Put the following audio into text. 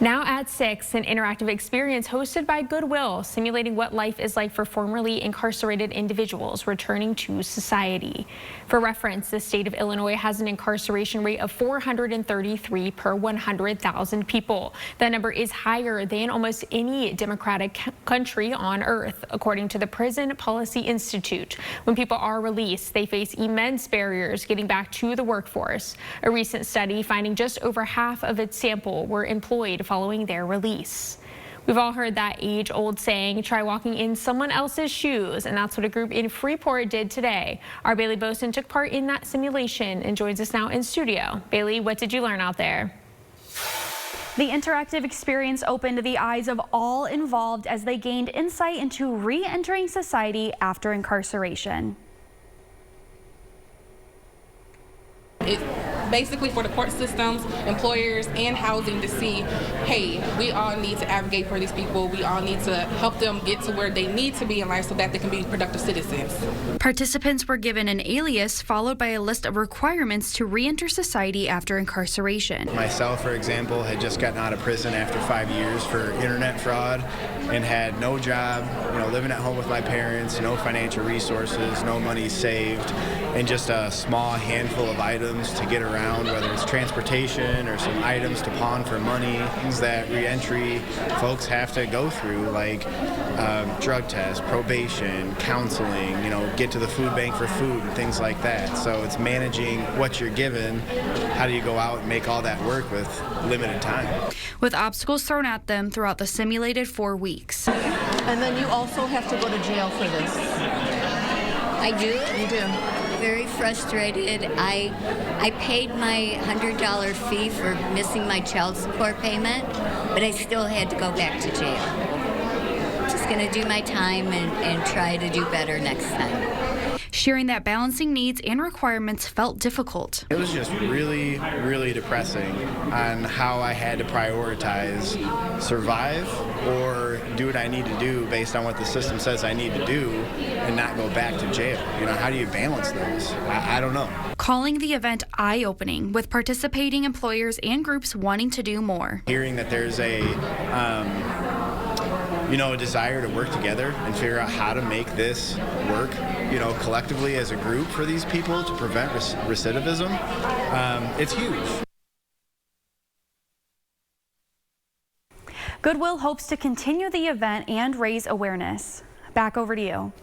Now at 6, an interactive experience hosted by Goodwill, simulating what life is like for formerly incarcerated individuals returning to society. For reference, the state of Illinois has an incarceration rate of 433 per 100,000 people. That number is higher than almost any democratic country on earth, according to the Prison Policy Institute. When people are released, they face immense barriers getting back to the workforce. A recent study finding just over half of its sample were employed following their release. We've all heard that age-old saying, try walking in someone else's shoes, and that's what a group in Freeport did today. Our Bailey Boson took part in that simulation and joins us now in studio. Bailey, what did you learn out there? The interactive experience opened the eyes of all involved as they gained insight into re-entering society after incarceration. It's basically for the court systems, employers, and housing to see, hey, we all need to advocate for these people. We all need to help them get to where they need to be in life so that they can be productive citizens. Participants were given an alias followed by a list of requirements to re-enter society after incarceration. Myself, for example, had just gotten out of prison after 5 years for internet fraud and had no job, living at home with my parents, no financial resources, no money saved, and just a small handful of items to get around, whether it's transportation or some items to pawn for money, things that reentry folks have to go through, like drug tests, probation, counseling, get to the food bank for food and things like that. So it's managing what you're given. How do you go out and make all that work with limited time? With obstacles thrown at them throughout the simulated 4 weeks. And then you also have to go to jail for this. I do. You do. Very frustrated. I paid my $100 fee for missing my child support payment, but I still had to go back to jail. Just going to do my time and try to do better next time. Sharing that balancing needs and requirements felt difficult. It was just really, really depressing on how I had to prioritize survive or do what I need to do based on what the system says I need to do and not go back to jail. How do you balance those? I don't know. Calling the event eye-opening, with participating employers and groups wanting to do more. Hearing that there's a desire to work together and figure out how to make this work, collectively as a group for these people to prevent recidivism, it's huge. Goodwill hopes to continue the event and raise awareness. Back over to you.